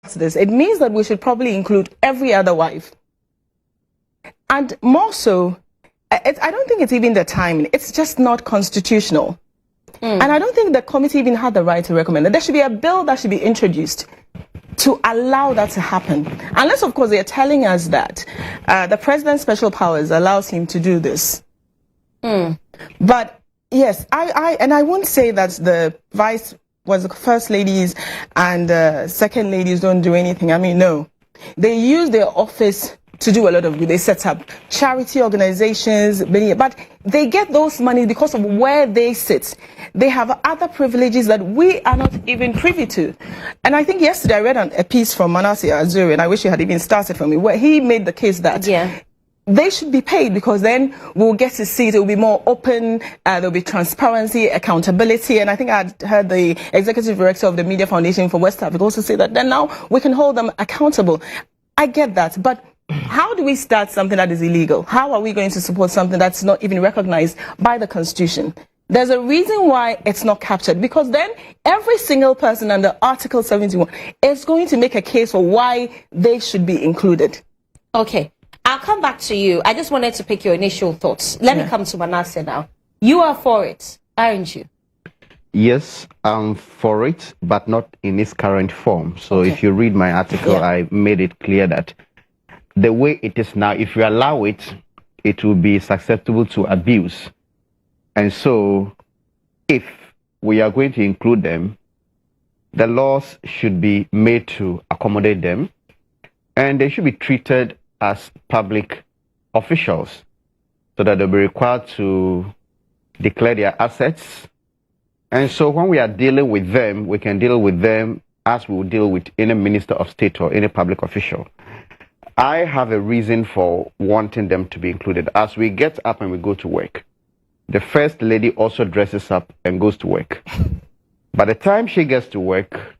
this, it means that we should probably include every other wife. And more so, I don't think it's even the timing. It's just not constitutional. And I don't think the committee even had the right to recommend that. There should be a bill that should be introduced to allow that to happen. Unless, of course, they are telling us that the president's special powers allows him to do this. But yes, I won't say that the first ladies and second ladies don't do anything. I mean, no. They use their office to do a lot of good. They set up charity organizations, but they get those money because of where they sit. They have other privileges that we are not even privy to. And I think yesterday I read a piece from Manasseh Azuri, and I wish you had even started for me, where he made the case that they should be paid, because then we'll get to see it. It will be more open. There'll be transparency, accountability. And I think I heard the executive director of the Media Foundation for West Africa also say that then now we can hold them accountable. I get that. But how do we start something that is illegal? How are we going to support something that's not even recognized by the Constitution? There's a reason why it's not captured, because then every single person under Article 71 is going to make a case for why they should be included. Okay. I'll come back to you. I just wanted to pick your initial thoughts. Let me come to Manasseh now. You are for it, aren't you? Yes, I'm for it, but not in its current form. So if you read my article, I made it clear that the way it is now, if you allow it, it will be susceptible to abuse. And so if we are going to include them, the laws should be made to accommodate them, and they should be treated as public officials so that they'll be required to declare their assets. And so when we are dealing with them, we can deal with them as we would deal with any minister of state or any public official. I have a reason for wanting them to be included. As we get up and we go to work, the first lady also dresses up and goes to work. By the time she gets to work,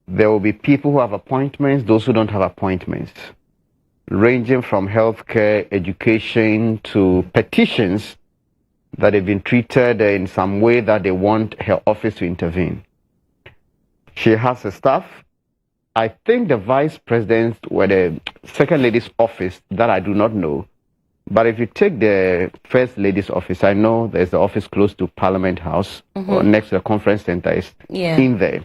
there will be people who have appointments, those who don't have appointments, ranging from healthcare, education, to petitions that have been treated in some way that they want her office to intervene. She has a staff. I think the vice president or the second lady's office, that I do not know. But if you take the first lady's office, I know there's the office close to Parliament House, or next to the conference center is in there.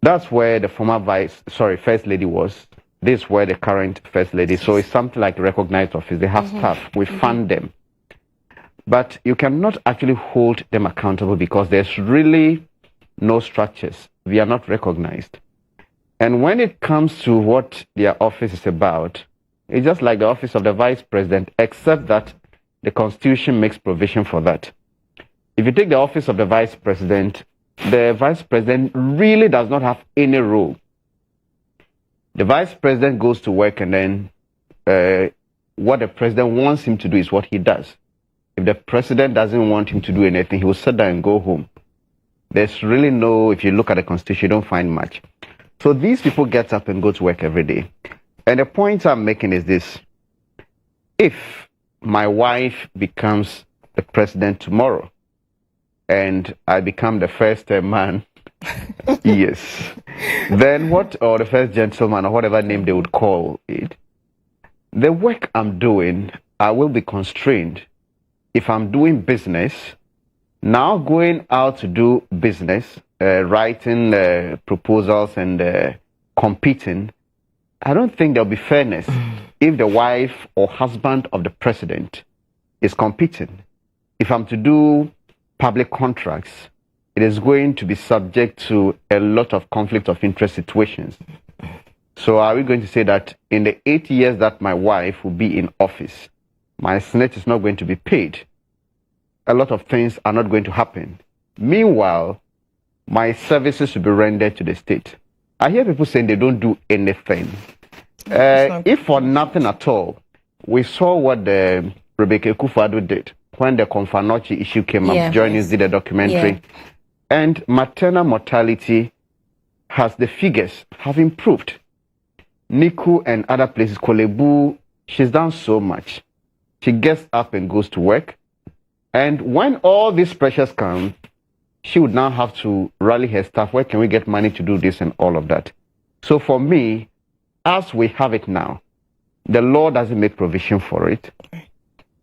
That's where the former first lady was. This is where the current first lady. So it's something like a recognized office. They have staff. We fund them. But you cannot actually hold them accountable because there's really no structures. We are not recognized. And when it comes to what their office is about, it's just like the office of the vice president, except that the Constitution makes provision for that. If you take the office of the vice president really does not have any role. The vice president goes to work, and then what the president wants him to do is what he does. If the president doesn't want him to do anything, he will sit down and go home. There's really no, if you look at the Constitution, you don't find much. So these people get up and go to work every day. And the point I'm making is this. If my wife becomes the president tomorrow, and I become the first man, yes, then or the first gentleman, or whatever name they would call it, the work I'm doing, I will be constrained. If I'm doing business, now going out to do business, writing proposals and competing, I don't think there'll be fairness if the wife or husband of the president is competing. If I'm to do public contracts, it is going to be subject to a lot of conflict of interest situations. So are we going to say that in the 8 years that my wife will be in office, my Senate is not going to be paid? A lot of things are not going to happen. Meanwhile, my services will be rendered to the state. I hear people saying they don't do anything. If for nothing at all, we saw what the Rebecca Akufo-Addo did when the Konfanochi issue came up. Journalists did a documentary. And maternal mortality the figures have improved. Niku and other places, Kolebu, she's done so much. She gets up and goes to work. And when all these pressures come, she would now have to rally her staff. Where can we get money to do this and all of that? So for me, as we have it now, the law doesn't make provision for it.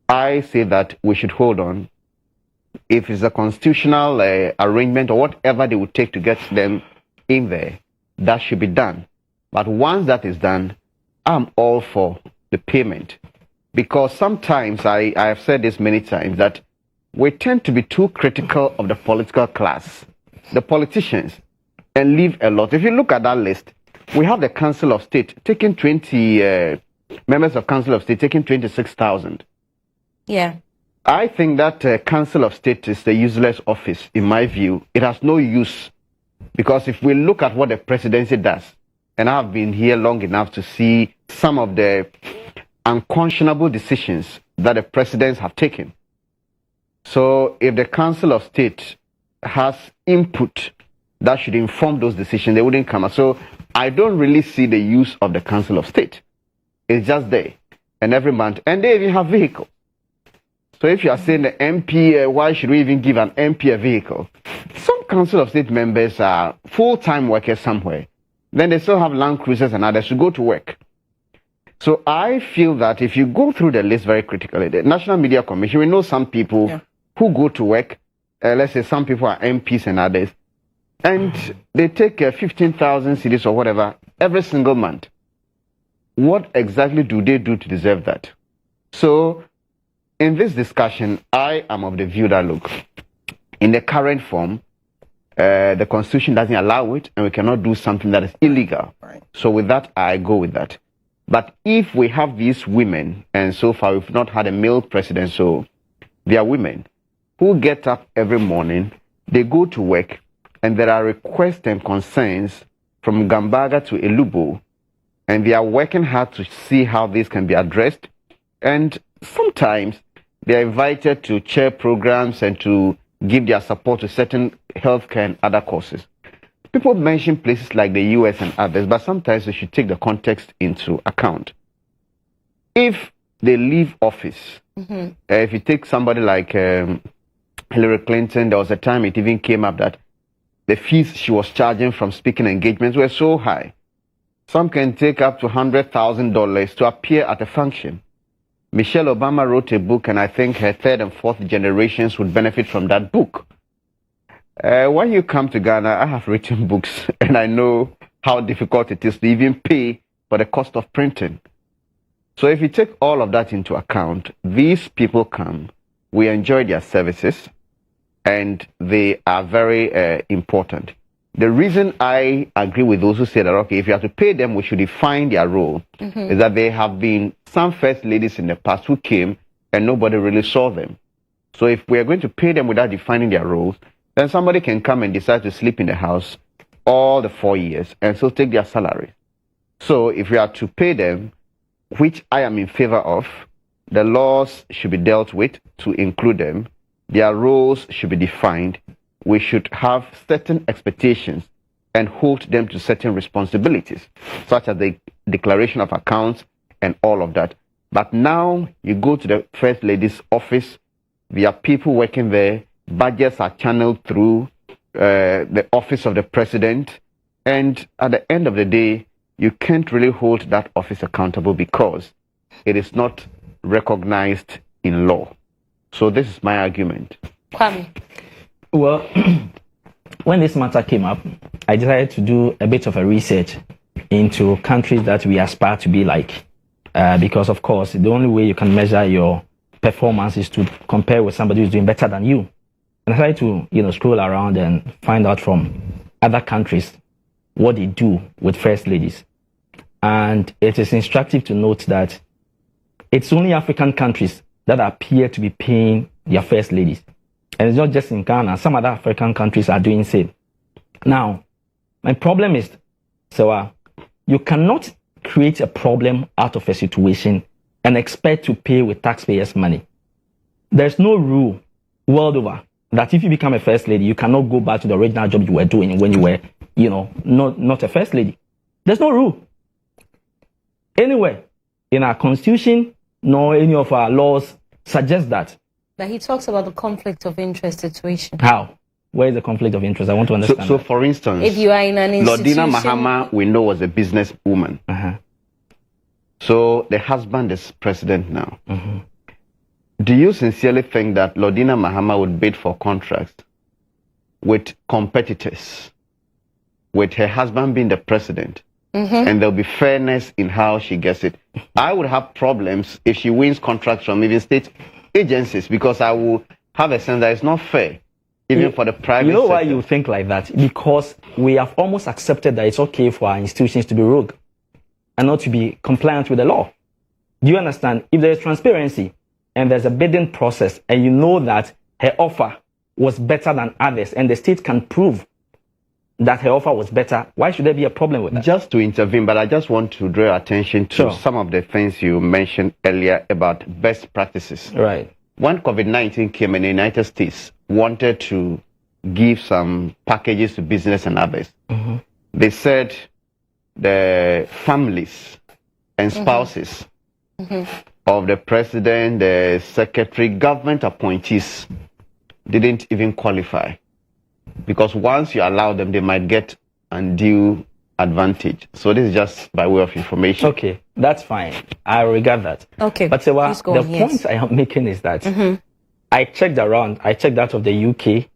I say that we should hold on. If it's a constitutional arrangement or whatever they would take to get them in there, that should be done. But once that is done, I'm all for the payment. Because sometimes, I have said this many times, that we tend to be too critical of the political class, the politicians, and leave a lot. If you look at that list, we have the Council of State taking 20 members of Council of State taking 26,000. Yeah. I think that Council of State is a useless office, in my view. It has no use. Because if we look at what the presidency does, and I've been here long enough to see some of the unconscionable decisions that the presidents have taken. So if the Council of State has input that should inform those decisions, they wouldn't come out. So I don't really see the use of the Council of State. It's just there. And every month, and they even have vehicles. So if you are saying the MP, why should we even give an MP a vehicle? Some Council of State members are full-time workers somewhere. Then they still have Land Cruisers and others to go to work. So I feel that if you go through the list very critically, the National Media Commission, we know some people who go to work, let's say some people are MPs and others, and they take 15,000 cedis or whatever every single month. What exactly do they do to deserve that? So in this discussion, I am of the view that, look, in the current form, the Constitution doesn't allow it, and we cannot do something that is illegal. Right. So with that, I go with that. But if we have these women, and so far we've not had a male president, so they are women who get up every morning, they go to work, and there are requests and concerns from Gambaga to Elubo, and they are working hard to see how this can be addressed. And sometimes they are invited to chair programs and to give their support to certain healthcare and other causes. People mention places like the US and others, but sometimes we should take the context into account. If they leave office, if you take somebody like Hillary Clinton, there was a time it even came up that the fees she was charging from speaking engagements were so high. Some can take up to $100,000 to appear at a function. Michelle Obama wrote a book, and I think her third and fourth generations would benefit from that book. When you come to Ghana, I have written books, and I know how difficult it is to even pay for the cost of printing. So if you take all of that into account, these people come, we enjoy their services, and they are very important. The reason I agree with those who say that, okay, if you have to pay them, we should define their role, is that there have been some first ladies in the past who came and nobody really saw them. So if we are going to pay them without defining their roles, then somebody can come and decide to sleep in the house all the 4 years and still take their salary. So if we are to pay them, which I am in favor of, the laws should be dealt with to include them. Their roles should be defined. We should have certain expectations and hold them to certain responsibilities, such as the declaration of accounts and all of that. But now you go to the First Lady's office, there are people working there, budgets are channeled through the office of the president, and at the end of the day, you can't really hold that office accountable because it is not recognized in law. So this is my argument. Kwame. Well, when this matter came up, I decided to do a bit of a research into countries that we aspire to be like. Because, of course, the only way you can measure your performance is to compare with somebody who's doing better than you. And I tried to, scroll around and find out from other countries what they do with first ladies. And it is instructive to note that it's only African countries that appear to be paying their first ladies. And it's not just in Ghana. Some other African countries are doing same. Now, my problem is, you cannot create a problem out of a situation and expect to pay with taxpayers' money. There's no rule world over that if you become a first lady, you cannot go back to the original job you were doing when you were, not a first lady. There's no rule. Anywhere in our constitution, nor any of our laws suggest that. That he talks about the conflict of interest situation. How? Where is the conflict of interest? I want to understand. So for instance, if you are in an institution, Lordina Mahama, we know, was a business woman. So the husband is president now. Do you sincerely think that Lordina Mahama would bid for contracts with competitors, with her husband being the president, and there'll be fairness in how she gets it? I would have problems if she wins contracts from even state agencies, because I will have a sense that it's not fair, even for the private You know sector. why you think like that? Because we have almost accepted that it's okay for our institutions to be rogue and not to be compliant with the law. Do you understand? If there is transparency and there's a bidding process, and you know that her offer was better than others, and the state can prove that her offer was better, why should there be a problem with that? Just to intervene, but I just want to draw your attention to some of the things you mentioned earlier about best practices. Right. When COVID-19 came in the United States, wanted to give some packages to business and others, they said the families and spouses of the president, the secretary, government appointees didn't even qualify, because once you allow them, they might get undue advantage. So this is just by way of information. Okay, that's fine. I regard that. Okay, but Sewa, please go the on, yes. point I am making is that I checked around. I checked out of the UK,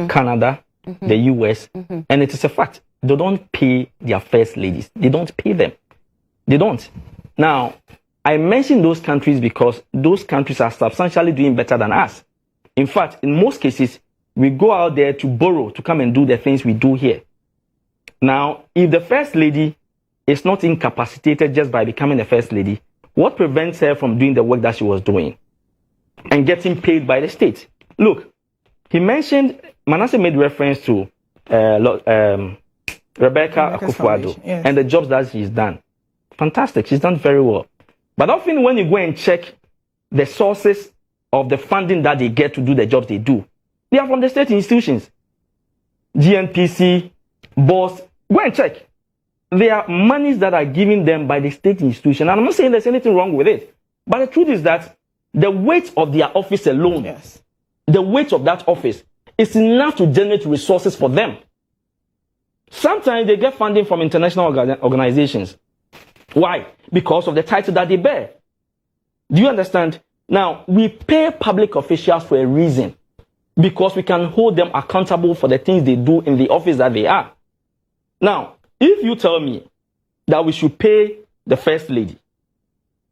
Canada, the US, and it is a fact. They don't pay their first ladies. They don't pay them. They don't. Now, I mention those countries because those countries are substantially doing better than us. In fact, in most cases, we go out there to borrow to come and do the things we do here. Now, if the first lady is not incapacitated just by becoming a first lady, what prevents her from doing the work that she was doing and getting paid by the state? Look, he mentioned, Manasseh made reference to Rebecca Akufo-Addo and the jobs that she's done. Fantastic, she's done very well. But often when you go and check the sources of the funding that they get to do the jobs they do, they are from the state institutions. GNPC, BOSS, go and check. There are monies that are given them by the state institution. And I'm not saying there's anything wrong with it. But the truth is that the weight of their office alone, the weight of that office, is enough to generate resources for them. Sometimes they get funding from international organizations. Why? Because of the title that they bear. Do you understand? Now, we pay public officials for a reason, because we can hold them accountable for the things they do in the office that they are. Now, if you tell me that we should pay the first lady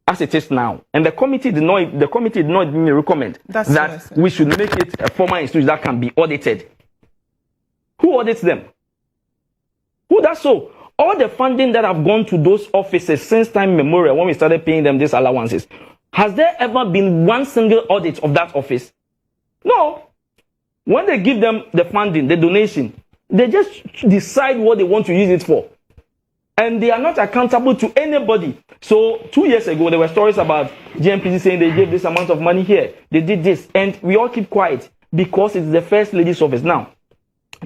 as it is now, and the committee did not even recommend that we should make it a formal institution that can be audited, who audits them? Who does so? All the funding that have gone to those offices since time immemorial, when we started paying them these allowances, has there ever been one single audit of that office? No. When they give them the funding, the donation, they just decide what they want to use it for. And they are not accountable to anybody. So 2 years ago, there were stories about GMPC saying they gave this amount of money here. They did this. And we all keep quiet because it's the first lady's office. Now,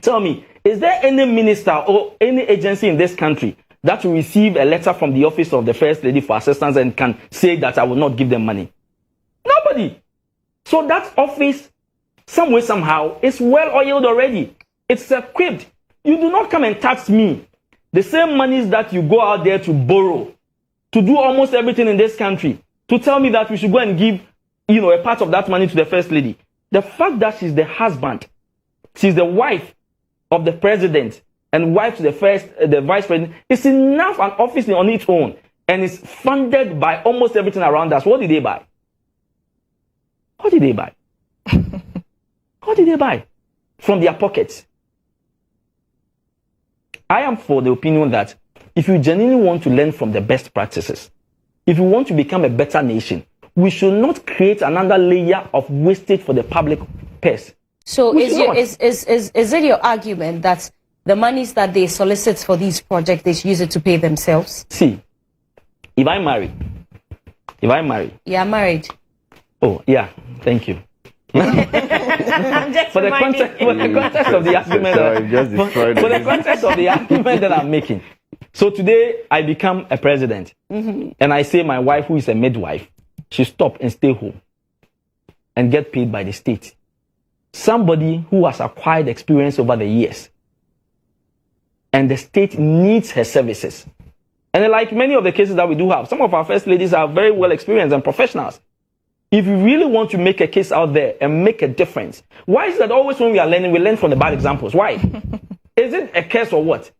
tell me, is there any minister or any agency in this country that will receive a letter from the office of the first lady for assistance and can say that I will not give them money? Nobody. So that office, some way, somehow, is well oiled already. It's equipped. You do not come and tax me the same monies that you go out there to borrow to do almost everything in this country, to tell me that we should go and give, a part of that money to the first lady. The fact that she's the husband, she's the wife of the president and wife to the vice president, is enough an office on its own, and is funded by almost everything around us. What did they buy? What did they buy? What did they buy? From their pockets. I am for the opinion that if you genuinely want to learn from the best practices, if you want to become a better nation, we should not create another layer of wastage for the public purse. So is it your argument that the monies that they solicit for these projects, they should use it to pay themselves? See, if I marry. Yeah, married. Oh, yeah, thank you. I'm just for the context of the argument that I'm making. So today I become a president, and I say my wife, who is a midwife, should stop and stay home and get paid by the state. somebody who has acquired experience over the years, and the state needs her services. And like many of the cases that we do have, some of our first ladies are very well experienced and professionals. If you really want to make a case out there and make a difference, why is that always when we are learning, we learn from the bad examples? Why? Is it a curse or what?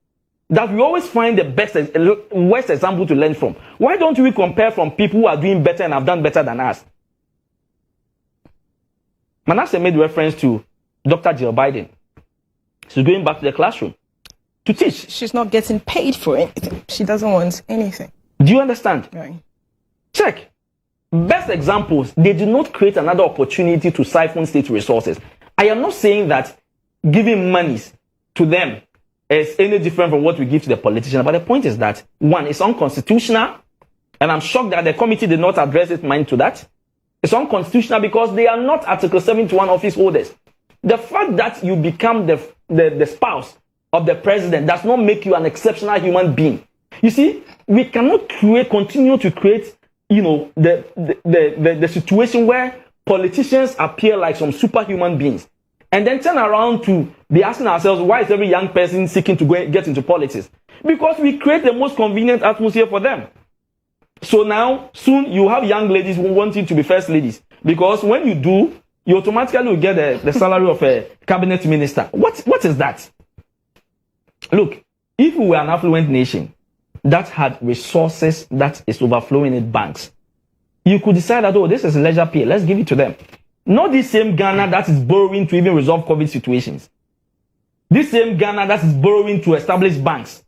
That we always find the worst example to learn from. Why don't we compare from people who are doing better and have done better than us? Manasseh made reference to Dr. Jill Biden. She's going back to the classroom to teach. She's not getting paid for anything. She doesn't want anything. Do you understand? Right. Check. Best examples, they do not create another opportunity to siphon state resources. I am not saying that giving monies to them is any different from what we give to the politicians, but the point is that, one, it's unconstitutional, and I'm shocked that the committee did not address its mind to that. It's unconstitutional because they are not Article 71 office holders. The fact that you become the spouse of the president does not make you an exceptional human being. You see, we cannot continue to create the situation where politicians appear like some superhuman beings and then turn around to be asking ourselves, why is every young person seeking to get into politics? Because we create the most convenient atmosphere for them. So now, soon you have young ladies who wanting to be first ladies, because when you do, you automatically will get the salary of a cabinet minister. What is that? Look, if we were an affluent nation that had resources that is overflowing in banks, you could decide that, oh, this is leisure pay, let's give it to them. Not the same Ghana that is borrowing to even resolve COVID situations. This same Ghana that is borrowing to establish banks.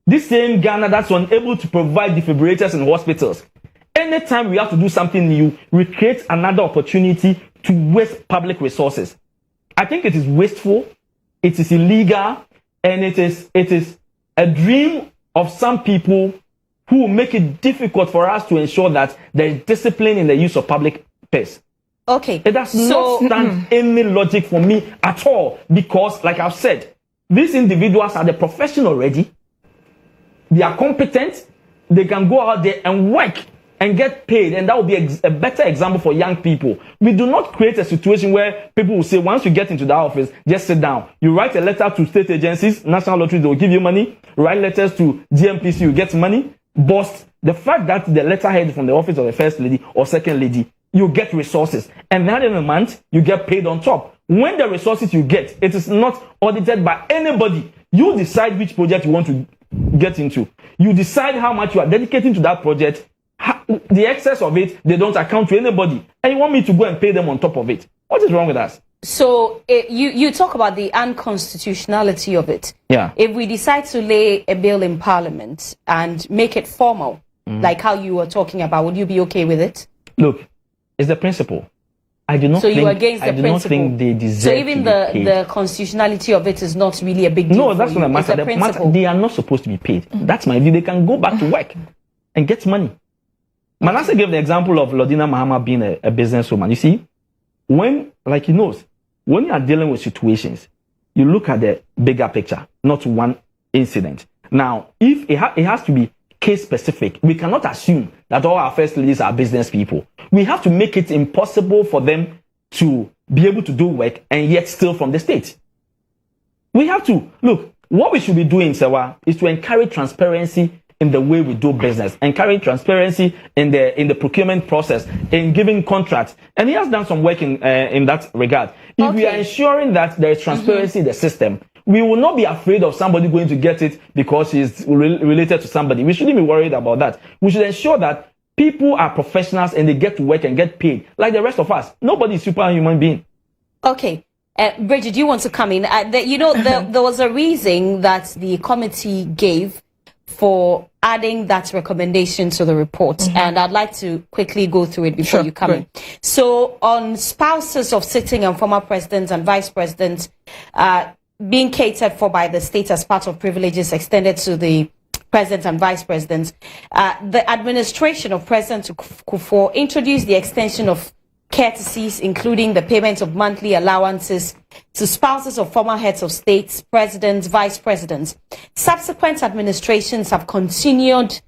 This same Ghana that's unable to provide defibrillators in hospitals. Anytime we have to do something new, we create another opportunity to waste public resources. I think it is wasteful, it is illegal, and it is a dream of some people who will make it difficult for us to ensure that there is discipline in the use of public purse. Okay. It does not stand any logic for me at all, because, like I've said, these individuals are the profession already. They are competent. They can go out there and work and get paid, and that will be a better example for young people. We do not create a situation where people will say, once you get into the office, just sit down. You write a letter to state agencies, national lotteries, they will give you money. Write letters to GMPC, you get money. But the fact that the letterhead from the office of the first lady or second lady, you get resources, and at the end of the month, you get paid on top. When the resources you get, it is not audited by anybody. You decide which project you want to get into. You decide how much you are dedicating to that project. The excess of it, they don't account to anybody. And you want me to go and pay them on top of it. What is wrong with us? So you talk about the unconstitutionality of it. Yeah. If we decide to lay a bill in Parliament and make it formal, like how you were talking about, would you be okay with it? Look, it's the principle. I do not so think, you're against the I do principle. not think they deserve so even to be paid. the constitutionality of it is not really a big deal. No, that's for not you. a matter. It's the principle. They are not supposed to be paid. That's my view. They can go back to work and get money. Manasseh gave the example of Lodina Mahama being a businesswoman. You see, when you are dealing with situations, you look at the bigger picture, not one incident. Now, if it has to be case specific, we cannot assume that all our first ladies are business people. We have to make it impossible for them to be able to do work and yet steal from the state. We have to look. What we should be doing, Sewa, is to encourage transparency in the way we do business, encourage transparency in the procurement process, in giving contracts, and he has done some work in that regard. If we are ensuring that there is transparency in the system, we will not be afraid of somebody going to get it because he's related to somebody. We shouldn't be worried about that. We should ensure that people are professionals and they get to work and get paid like the rest of us. Nobody is superhuman being. Okay. Bridget, do you want to come in? There was a reason that the committee gave for adding that recommendation to the report, and I'd like to quickly go through it before you come in. So, on spouses of sitting and former presidents and vice presidents being catered for by the state as part of privileges extended to the president and vice presidents, the administration of President Kufuor introduced the extension of courtesies, including the payment of monthly allowances to spouses of former heads of states, presidents, vice presidents. Subsequent administrations have continued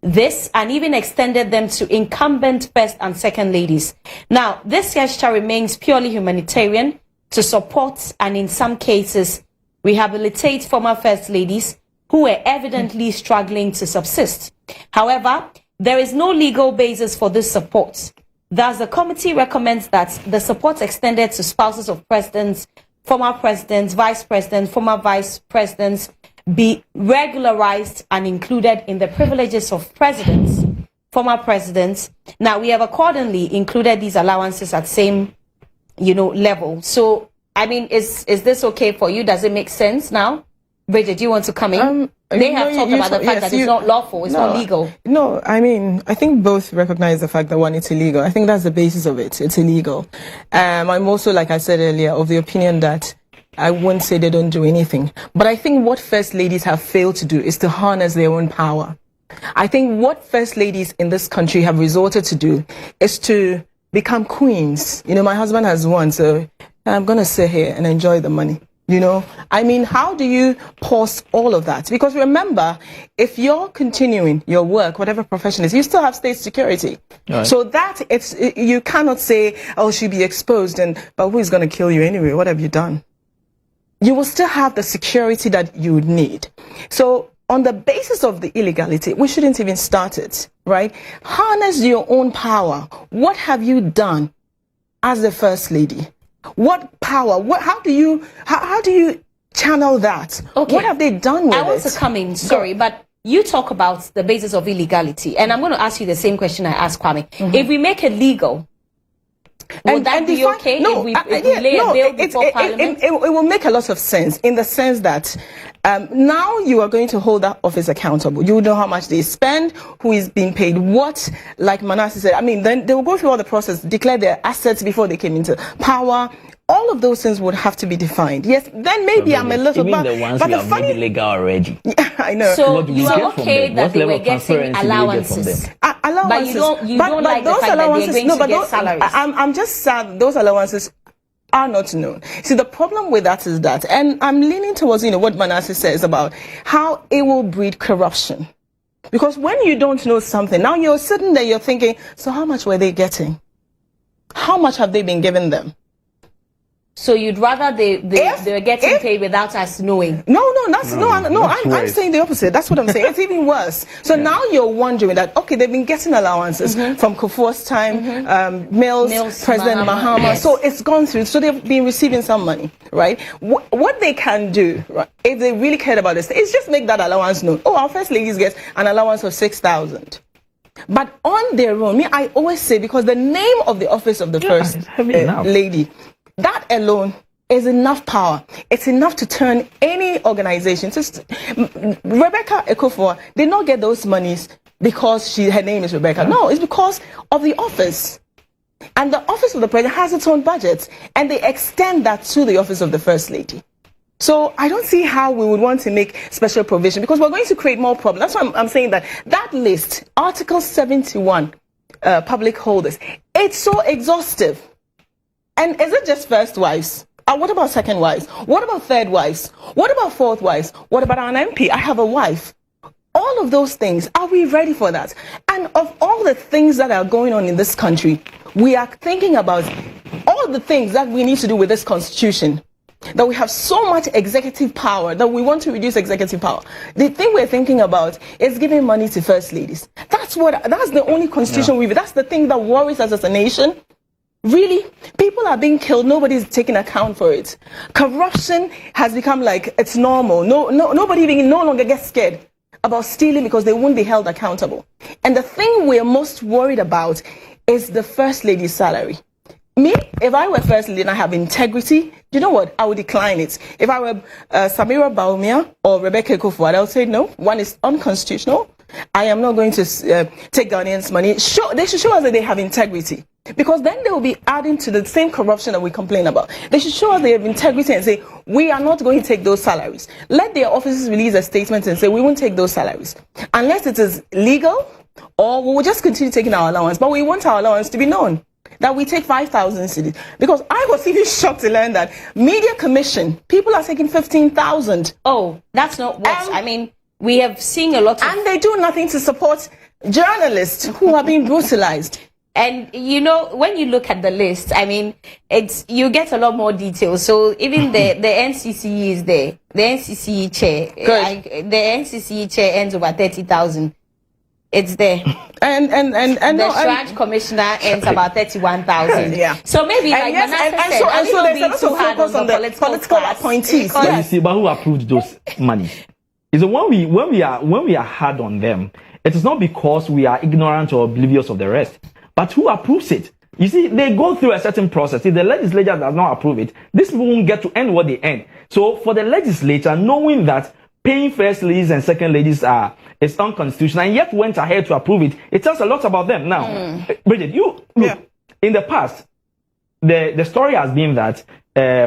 this and even extended them to incumbent first and second ladies. Now, this gesture remains purely humanitarian to support and in some cases rehabilitate former first ladies who were evidently struggling to subsist. However, there is no legal basis for this support. Thus, the committee recommends that the support extended to spouses of presidents, former presidents, vice presidents, former vice presidents be regularized and included in the privileges of presidents, former presidents. Now, we have accordingly included these allowances at same, level. So, I mean, is this okay for you? Does it make sense now? Bridget, do you want to come in? They have talked about the fact that it's not lawful, it's not legal. No, I mean, I think both recognize the fact that one, it's illegal. I think that's the basis of it. It's illegal. I'm also, like I said earlier, of the opinion that I wouldn't say they don't do anything. But I think what first ladies have failed to do is to harness their own power. I think what first ladies in this country have resorted to do is to become queens. My husband has one, so I'm going to sit here and enjoy the money. I mean, how do you pause all of that? Because remember, if you're continuing your work, whatever profession is, you still have state security. Right. So that you cannot say, oh, she'll be exposed, but who is going to kill you anyway? What have you done? You will still have the security that you would need. So on the basis of the illegality, we shouldn't even start it, right? Harness your own power. What have you done as the first lady? What power? How do you channel that? Okay. What have they done with it? I want to come in, sorry, but you talk about the basis of illegality, and I'm going to ask you the same question I asked Kwame. If we make it legal, would that be okay? No, if we lay a bill before Parliament? It will make a lot of sense in the sense that now you are going to hold that office accountable. You know how much they spend, who is being paid what. Like Manasseh said, I mean, then they will go through all the process, declare their assets before they came into power. All of those things would have to be defined. Yes, then maybe I'm a little bit. The ones but we have made illegal already. Yeah, I know. So you are okay that they were getting allowances. But you don't like the fact that they're going to get salaries. I'm just sad those allowances are not known. See, the problem with that is that, and I'm leaning towards what Manasseh says about how it will breed corruption. Because when you don't know something, now you're sitting there, you're thinking, so how much were they getting? How much have they been giving them? So you'd rather they were getting paid without us knowing? I'm saying the opposite. That's what I'm saying. It's even worse. So now you're wondering that, okay, they've been getting allowances from Kufuor's time, Mills, President Mahama. Yes. So it's gone through. So they've been receiving some money, right? What they can do, right, if they really cared about this, is just make that allowance known. Oh, our first ladies get an allowance of 6,000. But on their own, I always say, because the name of the office of the first lady, that alone is enough power. It's enough to turn any organization. Rebecca Ekufuor did not get those monies because her name is Rebecca. No, it's because of the office. And the office of the president has its own budget, and they extend that to the office of the first lady. So I don't see how we would want to make special provision, because we're going to create more problems. That's why I'm saying that list, Article 71, public holders, it's so exhaustive. And is it just first wives? What about second wives? What about third wives? What about fourth wives? What about an MP? I have a wife. All of those things, are we ready for that? And of all the things that are going on in this country, we are thinking about all the things that we need to do with this constitution. That we have so much executive power, that we want to reduce executive power. The thing we're thinking about is giving money to first ladies. That's the only constitution that's the thing that worries us as a nation. Really, people are being killed. Nobody's taking account for it. Corruption has become like it's normal. Nobody no longer gets scared about stealing because they won't be held accountable. And the thing we're most worried about is the first lady's salary. Me, if I were first lady and I have integrity, you know what? I would decline it. If I were Samira Baumia or Rebecca Ekufuor, I would say no. One is unconstitutional. I am not going to take Ghanaians' money. They should show us that they have integrity. Because then they will be adding to the same corruption that we complain about. They should show us they have integrity and say, we are not going to take those salaries. Let their offices release a statement and say, we won't take those salaries. Unless it is legal, or we will just continue taking our allowance. But we want our allowance to be known. That we take 5,000 cedis. Because I was even shocked to learn that Media Commission, people are taking 15,000. Oh, that's not what, I mean, we have seen a lot of... And they do nothing to support journalists who are being brutalized. And you know, when you look at the list, I mean, you get a lot more details. So even the NCCE is there. The NCCE chair, the NCCE chair earns over 30,000. It's there. And the Shrine Commissioner earns about 31,000. Yeah. So maybe and like yes, Manasa said, so there's a lot of focus on the political appointees. But you see, but who approved those money? Is when we are hard on them, it is not because we are ignorant or oblivious of the rest, but who approves it? You see, they go through a certain process. If the legislature does not approve it, these people won't get to end what they end. So for the legislature, knowing that paying first ladies and second ladies is unconstitutional, and yet went ahead to approve it, it tells a lot about them. Now, Bridget, in the past, the story has been that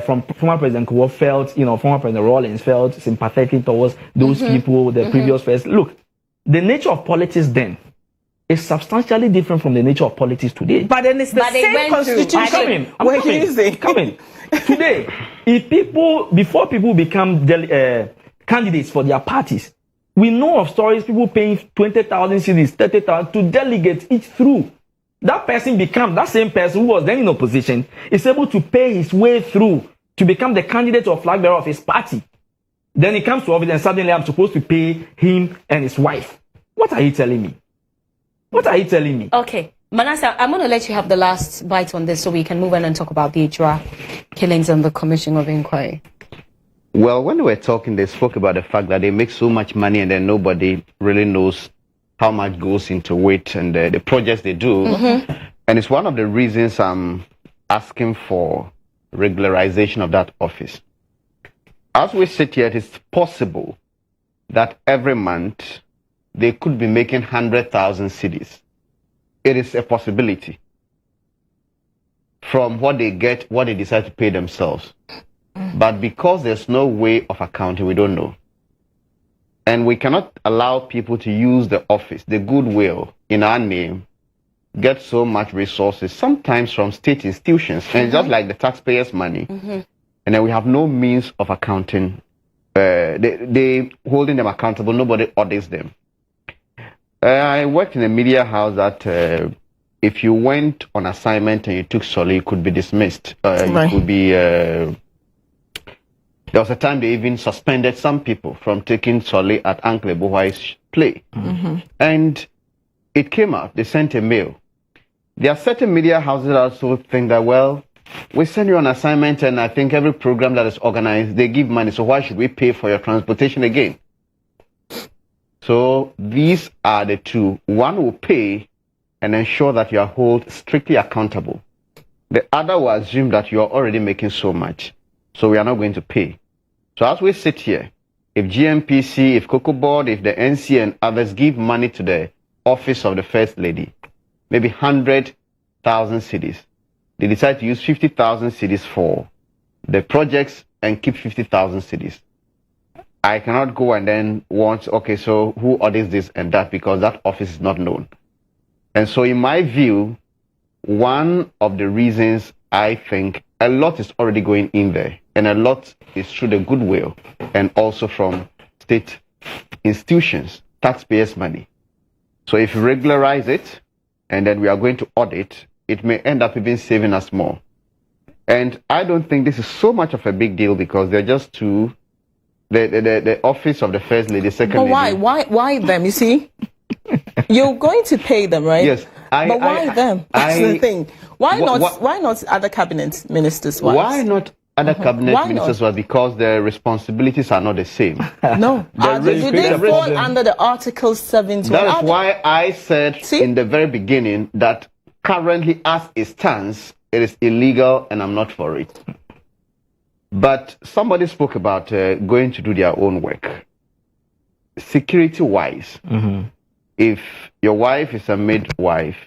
from former President Kuo felt, former President Rawlings felt sympathetic towards those people, the previous first. Look, the nature of politics then is substantially different from the nature of politics today. But then it's the same constitution. I'm coming. Today, before people become candidates for their parties, we know of stories, people paying 20,000 cedis, 30,000 to delegate each through. That same person who was then in opposition is able to pay his way through to become the candidate or flag bearer of his party. Then he comes to office and suddenly I'm supposed to pay him and his wife. What are you telling me? Okay. Manasa, I'm going to let you have the last bite on this so we can move on and talk about the Ejura killings and the commission of inquiry. Well, when we were talking, they spoke about the fact that they make so much money and then nobody really knows how much goes into it and the projects they do. And it's one of the reasons I'm asking for regularization of that office. As we sit here, it is possible that every month they could be making 100,000 cedis. It is a possibility from what they get, what they decide to pay themselves. But because there's no way of accounting, we don't know. And we cannot allow people to use the office, the goodwill in our name, get so much resources, sometimes from state institutions, and just like the taxpayers' money. And then we have no means of accounting. They holding them accountable, nobody audits them. I worked in a media house that if you went on assignment and you took solo, you could be dismissed. You could be... there was a time they even suspended some people from taking solo at Uncle Bohai's play. And it came out. They sent a mail. There are certain media houses that also think that, well, we send you on assignment and I think every program that is organized, they give money. So why should we pay for your transportation again? So these are the two. One will pay and ensure that you are held strictly accountable. The other will assume that you are already making so much. So we are not going to pay. So as we sit here, if GMPC, if Cocoa Board, if the NC and others give money to the office of the First Lady, maybe 100,000 cedis, they decide to use 50,000 cedis for the projects and keep 50,000 cedis. I cannot go and then want, okay, so who audits this and that, because that office is not known. And so in my view, one of the reasons I think a lot is already going in there, and a lot is through the goodwill and also from state institutions, taxpayers' money. So if you regularize it, and then we are going to audit, it may end up even saving us more. And I don't think this is so much of a big deal because they're just two, the office of the First Lady, Second Lady. But why them? You see, you're going to pay them, right? Yes. But why them? That's the thing. Why not other cabinet ministers' wives? Why not other cabinet ministers' wives? Because their responsibilities are not the same. No. Do they fall under the Article 71? That is why I said in the very beginning that currently, as it stands, it is illegal and I'm not for it. But somebody spoke about going to do their own work. Security-wise, if your wife is a midwife,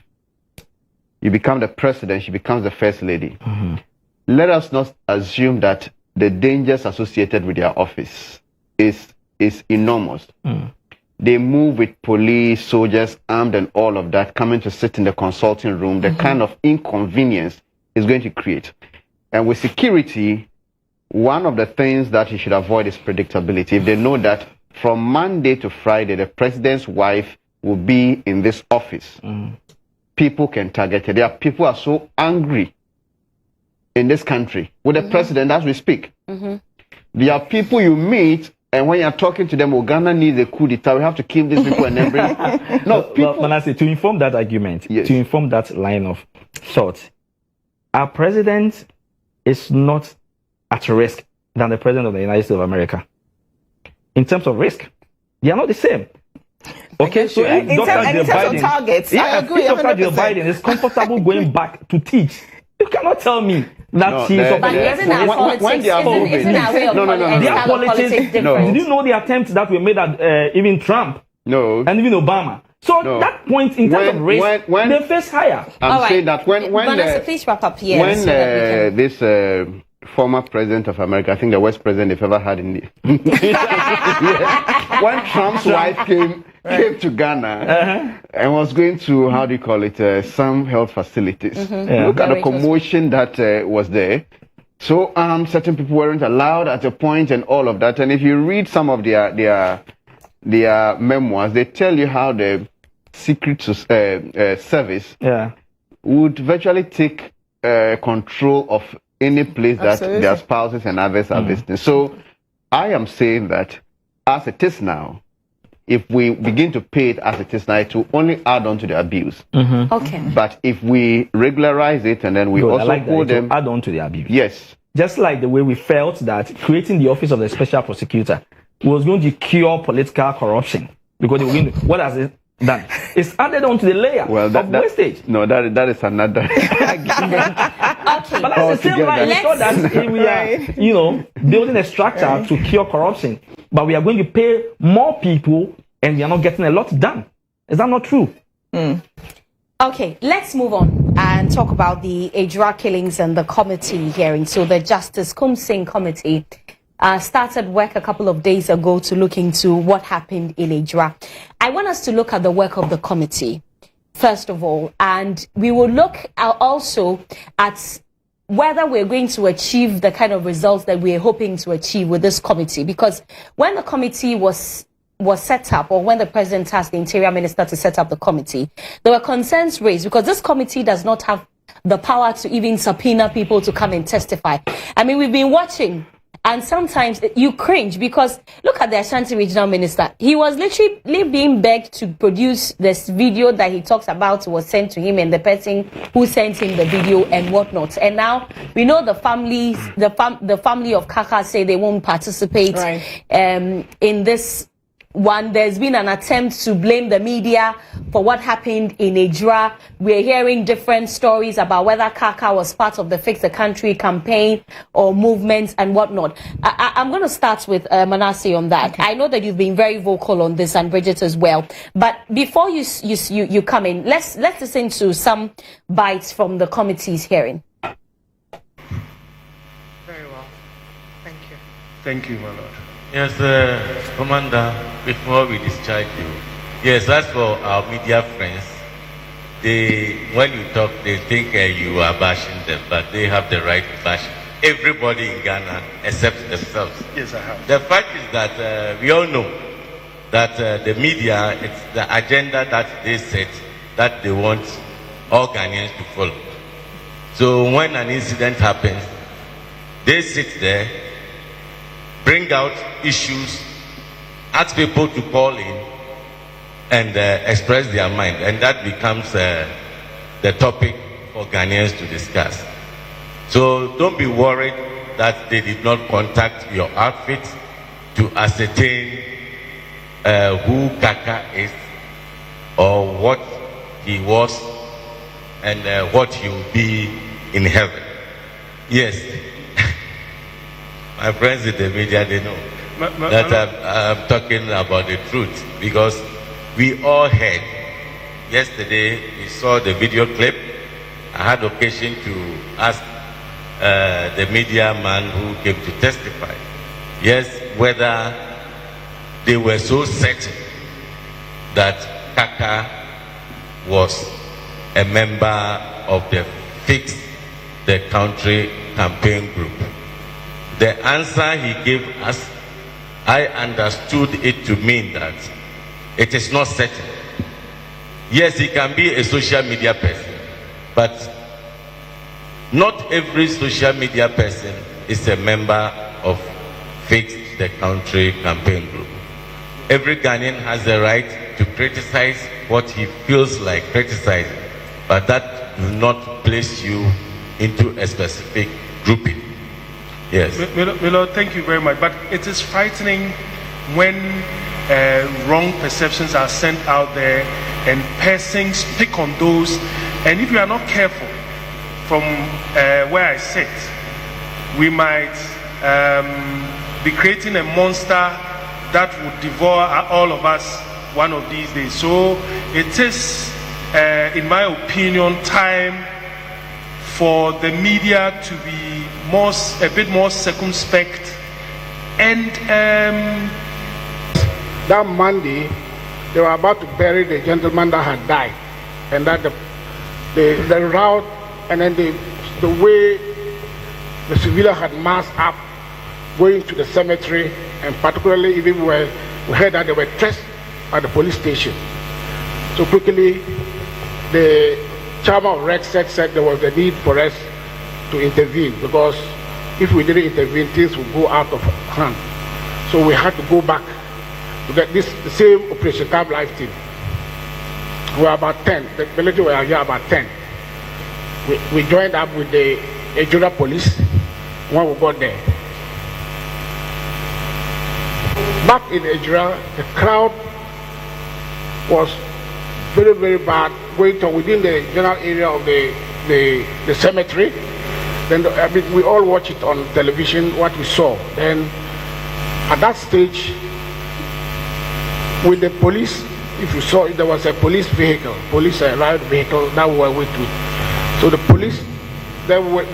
you become the president, she becomes the First Lady. Let us not assume that the dangers associated with their office is enormous. They move with police, soldiers, armed and all of that, coming to sit in the consulting room, the kind of inconvenience is going to create. And with security, one of the things that you should avoid is predictability. If they know that from Monday to Friday, the president's wife will be in this office, people can target it. There are people who are so angry in this country with the president as we speak. There are people you meet, and when you're talking to them, Ghana needs a coup d'etat. We have to kill these people and then bring. No, people. Well, Manasseh, to inform that argument, to inform that line of thought, our president is not at risk than the president of the United States of America. In terms of risk, they are not the same. Okay, so in terms of targets, I agree. Dr. Joe Biden is comfortable going back to teach. You cannot tell me that he's but isn't our politics, isn't our way of politics different? Did you know the attempts that were made at even Trump? No. And even Obama. So that point in terms of race, they face higher. I'm saying that when Vanessa, please wrap up here. When this former president of America, I think the worst president they've ever had in the when Trump's wife came to Ghana and was going to, how do you call it, some health facilities. Look at the commotion that was there. So certain people weren't allowed at a point and all of that. And if you read some of their memoirs, they tell you how the Secret Service would virtually take control of any place that their spouses and others are visiting. So I am saying that as it is now, if we begin to pay it as it is now, it will only add on to the abuse. Okay. But if we regularize it and then we also hold them, add on to the abuse. Yes. Just like the way we felt that creating the office of the special prosecutor was going to cure political corruption, because what has it done? It's added on to the layer of wastage. No, that is another Okay. But that's the same line. We thought that we are, building a structure to cure corruption, but we are going to pay more people and we are not getting a lot done. Is that not true? Okay, let's move on and talk about the Ejura killings and the committee hearing. So the Justice Kumsing Committee started work a couple of days ago to look into what happened in Ejura. I want us to look at the work of the committee, first of all, and we will look also at whether we're going to achieve the kind of results that we're hoping to achieve with this committee. Because when the committee was set up, or when the president asked the interior minister to set up the committee, there were concerns raised because this committee does not have the power to even subpoena people to come and testify. I mean, we've been watching, and sometimes you cringe because look at the Ashanti regional minister. He was literally being begged to produce this video that he talks about was sent to him and the person who sent him the video and whatnot. And now we know the family of Kaka say they won't participate in this one. There's been an attempt to blame the media for what happened in Ejura. We're hearing different stories about whether Kaka was part of the Fix the Country campaign or movements and whatnot. I'm going to start with Manasseh on that. Okay. I know that you've been very vocal on this, and Bridget as well. But before you come in, let's listen to some bites from the committee's hearing. Very well. Thank you. Thank you, my lord. Yes, Commander, before we discharge you, yes, as for our media friends, when you talk, they think you are bashing them, but they have the right to bash everybody in Ghana except themselves. Yes, I have. The fact is that we all know that the media, it's the agenda that they set that they want all Ghanaians to follow. So when an incident happens, they sit there, bring out issues, ask people to call in and express their mind, and that becomes the topic for Ghanaians to discuss. So don't be worried that they did not contact your outfit to ascertain who Kaka is or what he was and what he will be in heaven. Yes. My friends in the media, they know that I'm talking about the truth, because we all heard. Yesterday, we saw the video clip. I had occasion to ask the media man who came to testify, yes, whether they were so certain that Kaka was a member of the Fix the Country campaign group. The answer he gave us, I understood it to mean that it is not certain. yes, he can be a social media person, but not every social media person is a member of Fix the Country campaign group. Every Ghanaian has the right to criticize what he feels like criticizing, but that do not place you into a specific grouping. Yes. Milo, thank you very much. But it is frightening when wrong perceptions are sent out there and persons pick on those. And if you are not careful, from where I sit, we might be creating a monster that would devour all of us one of these days. So it is, in my opinion, time for the media to be a bit more circumspect. And that Monday, they were about to bury the gentleman that had died, and that the route and then the way the civilian had massed up going to the cemetery, and particularly even we heard that they were traced at the police station. So quickly, the chairman of Rex said there was a need for us to intervene, because if we didn't intervene, things would go out of hand. So we had to go back to get the same Operation Camp Life team. We were about 10. The military were here about 10. We joined up with the Ejura police when we got there. Back in Ejura, the crowd was very, very bad going on within the general area of the cemetery. Then we all watched it on television, what we saw. Then at that stage, with the police, if you saw it, there was a police vehicle, police riot vehicle that we were with. So the police, then we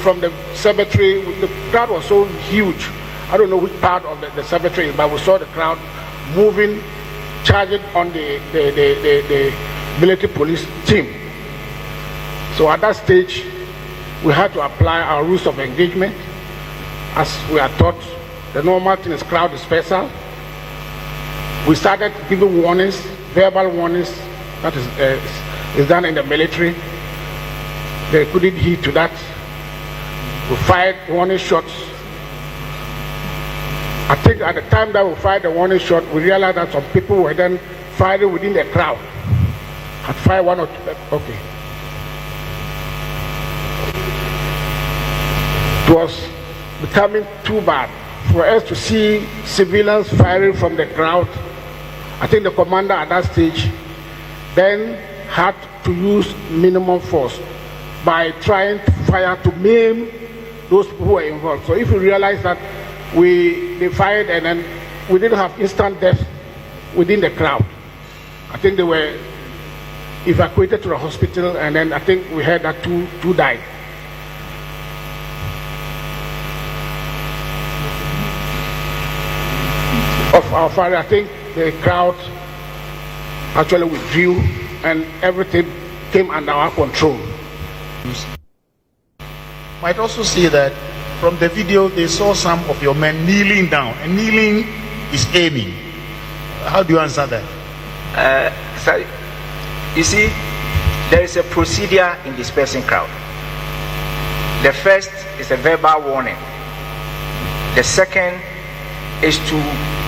from the cemetery, the crowd was so huge. I don't know which part of the cemetery, but we saw the crowd moving, charging on the military police team. So at that stage, we had to apply our rules of engagement as we are taught. The normal thing is crowd dispersal. We started giving warnings, verbal warnings, that is done in the military. They couldn't heed to that. We fired warning shots. I think at the time that we fired the warning shot, we realized that some people were then firing within the crowd. Had fired one or two. Okay. It was becoming too bad for us to see civilians firing from the crowd. I think the commander at that stage then had to use minimum force by trying to fire to maim those who were involved. So if you realize that they fired and then we didn't have instant death within the crowd. I think they were evacuated to the hospital, and then I think we heard that two died. Of our fire, I think the crowd actually withdrew and everything came under our control. Might also see that from the video they saw some of your men kneeling down, and kneeling is aiming. How do you answer that? Sorry. You see, there is a procedure in dispersing crowd. The first is a verbal warning. The second is to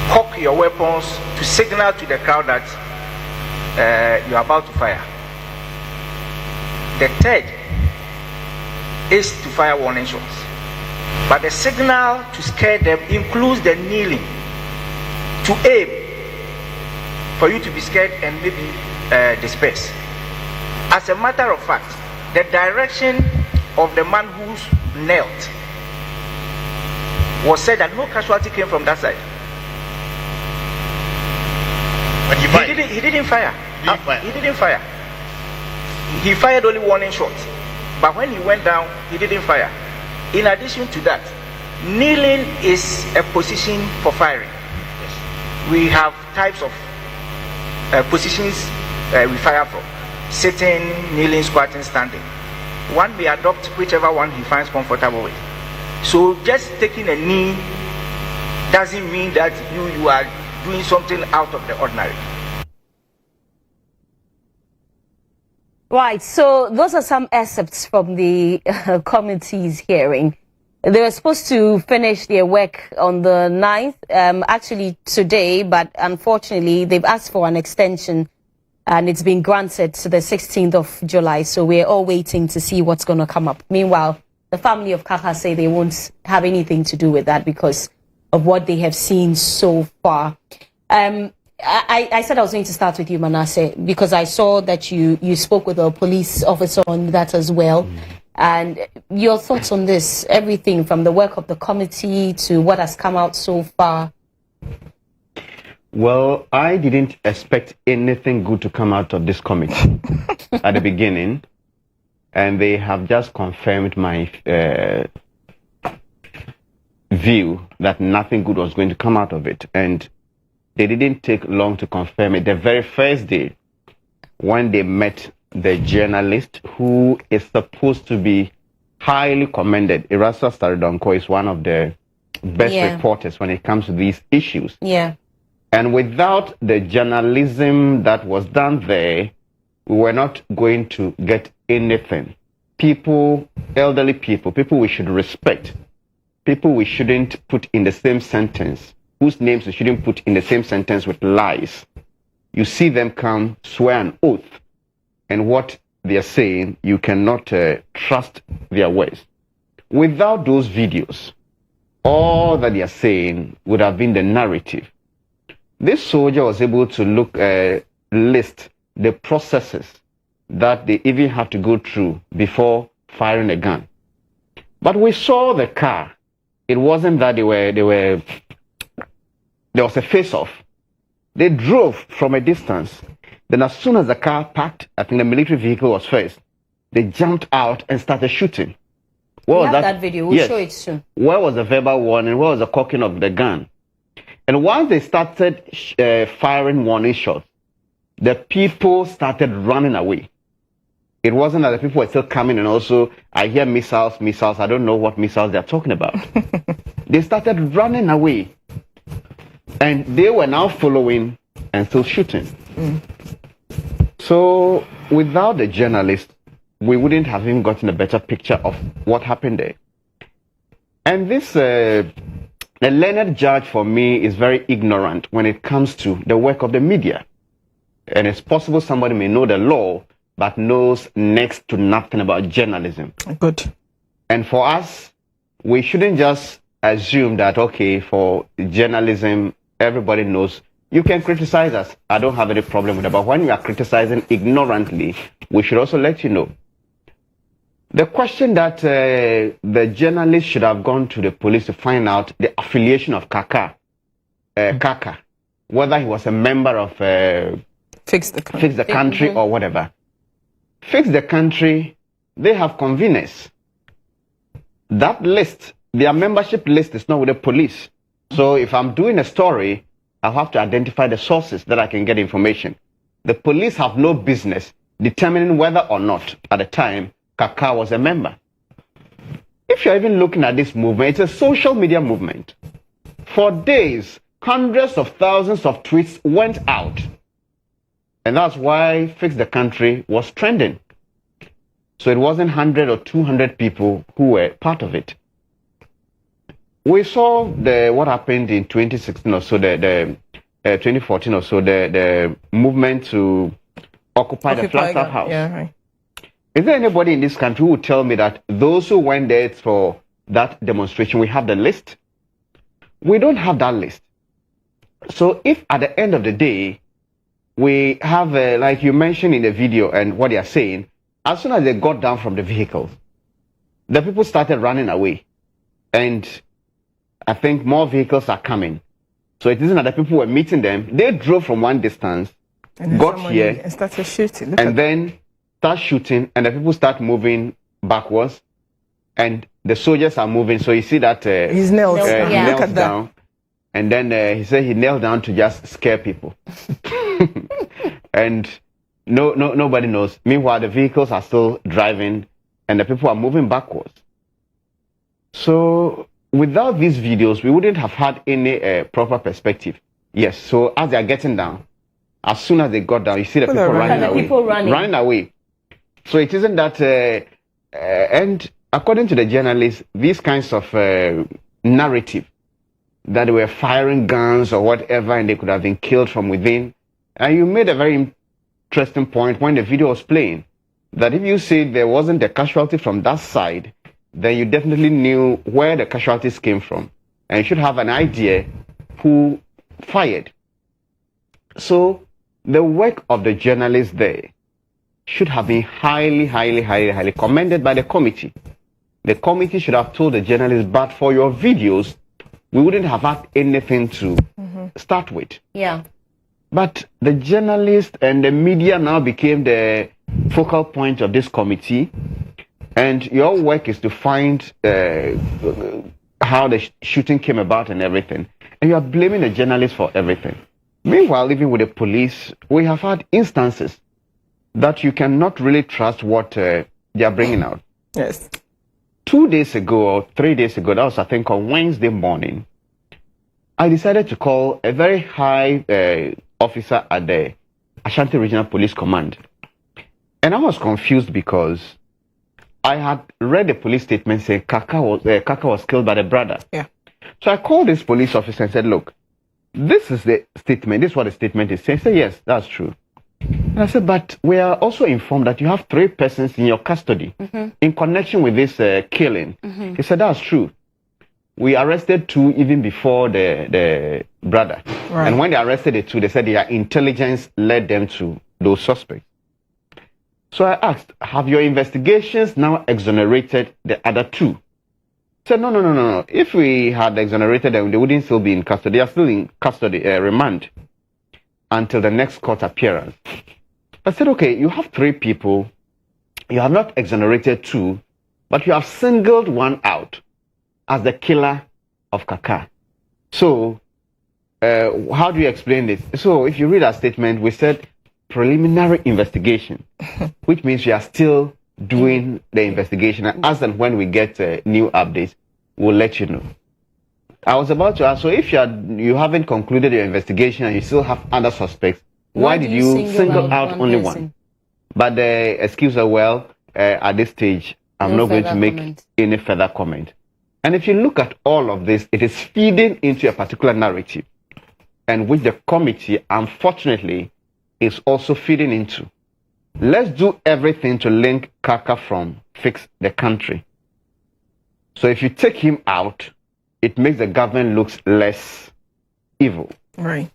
cock your weapons to signal to the crowd that you are about to fire. The third is to fire warning shots. But the signal to scare them includes the kneeling, to aim, for you to be scared and maybe disperse. As a matter of fact, the direction of the man who's knelt was said that no casualty came from that side. But he didn't fire. He didn't fire. He fired only warning shots. But when he went down, he didn't fire. In addition to that, kneeling is a position for firing. Yes. We have types of positions we fire from: sitting, kneeling, squatting, standing. One may adopt whichever one he finds comfortable with. So just taking a knee doesn't mean that you are doing something out of the ordinary. Right, so those are some excerpts from the committee's hearing. They were supposed to finish their work on the 9th, actually today, but unfortunately they've asked for an extension and it's been granted to the 16th of July. So we're all waiting to see what's going to come up. Meanwhile, the family of Kaka say they won't have anything to do with that because of what they have seen so far. I said I was going to start with you, Manasseh, because I saw that you spoke with a police officer on that as well. And your thoughts on this, everything from the work of the committee to what has come out so far? Well, I didn't expect anything good to come out of this committee at the beginning. And they have just confirmed my view that nothing good was going to come out of it. And they didn't take long to confirm it. The very first day, when they met the journalist who is supposed to be highly commended, Erasa Staridonko is one of the best reporters when it comes to these issues. Yeah. And without the journalism that was done there, we were not going to get anything. People, elderly people we should respect, people we shouldn't put in the same sentence, whose names we shouldn't put in the same sentence with lies. You see them come, swear an oath, and what they are saying, you cannot trust their words. Without those videos, all that they are saying would have been the narrative. This soldier was able to list the processes that they even have to go through before firing a gun. But we saw the car. It wasn't that there was a face-off. They drove from a distance. Then as soon as the car parked, I think the military vehicle was first, they jumped out and started shooting. We have that video. We'll show it soon. Where was the verbal warning? Where was the cocking of the gun? And once they started firing warning shots, the people started running away. It wasn't that the people were still coming and also, I hear missiles. I don't know what missiles they're talking about. They started running away. And they were now following and still shooting. So without the journalist, we wouldn't have even gotten a better picture of what happened there. And this, the learned judge for me is very ignorant when it comes to the work of the media. And it's possible somebody may know the law, but knows next to nothing about journalism. Good. And for us, we shouldn't just assume that, okay, for journalism, everybody knows. You can criticize us. I don't have any problem with that. But when you are criticizing ignorantly, we should also let you know. The question that the journalist should have gone to the police to find out the affiliation of Kaka, whether he was a member of Fix the Country or whatever. Fix the Country, they have conveners. That list, their membership list is not with the police. So if I'm doing a story, I have to identify the sources that I can get information. The police have no business determining whether or not, at the time, Kaka was a member. If you're even looking at this movement, it's a social media movement. For days, hundreds of thousands of tweets went out. And that's why Fix the Country was trending. So it wasn't 100 or 200 people who were part of it. We saw what happened in 2016 or so, 2014 or so, the movement to occupy the Flagstaff House. Yeah, right. Is there anybody in this country who would tell me that those who went there for that demonstration, we have the list? We don't have that list. So if at the end of the day, we have, like you mentioned in the video and what they are saying, as soon as they got down from the vehicles, the people started running away. And I think more vehicles are coming. So it isn't that the people were meeting them. They drove from one distance, and got here, and started shooting. and then start shooting, and the people start moving backwards, and the soldiers are moving. So you see that he's nailed. he Yeah. Look knelt at that. down, and then he said he knelt down to just scare people, and nobody knows. Meanwhile, the vehicles are still driving, and the people are moving backwards. So without these videos, we wouldn't have had any proper perspective. Yes. So as they are getting down, as soon as they got down, you see the people running away. Running away. So it isn't that, and according to the journalists, these kinds of narrative that they were firing guns or whatever and they could have been killed from within. And you made a very interesting point when the video was playing, that if you say there wasn't a casualty from that side, then you definitely knew where the casualties came from. And you should have an idea who fired. So the work of the journalists there should have been highly commended by the committee. The committee should have told the journalists, but for your videos, we wouldn't have had anything to start with. Yeah. But the journalists and the media now became the focal point of this committee. And your work is to find how the shooting came about and everything. And you are blaming the journalists for everything. Meanwhile, even with the police, we have had instances that you cannot really trust what they are bringing out. Yes. 2 days ago or 3 days ago, that was I think on Wednesday morning, I decided to call a very high officer at the Ashanti Regional Police Command. And I was confused because I had read the police statement saying Kaka was killed by the brother. Yeah. So I called this police officer and said, look, this is the statement. This is what the statement is saying. He said, yes, that's true. And I said, but we are also informed that you have 3 persons in your custody in connection with this killing. He said, that's true. We arrested 2 even before the brother. Right. And when they arrested the 2, they said their intelligence led them to those suspects. So I asked, have your investigations now exonerated the other 2? He said, no. If we had exonerated them, they wouldn't still be in custody. They are still in custody, remand, until the next court appearance. I said, okay, you have 3 people. You have not exonerated 2, but you have singled one out as the killer of Kaka. So, how do you explain this? So, if you read our statement, we said preliminary investigation, which means we are still doing the investigation. And as and when we get new updates, we'll let you know. I was about to ask, so if you haven't concluded your investigation and you still have other suspects, why did you single out only one? But the excuse are, well, at this stage, I'm not going to make any further comment. And if you look at all of this, it is feeding into a particular narrative, and which the committee, unfortunately, is also feeding into. Let's do everything to link Kaka from Fix the Country. So if you take him out, it makes the government look less evil. Right.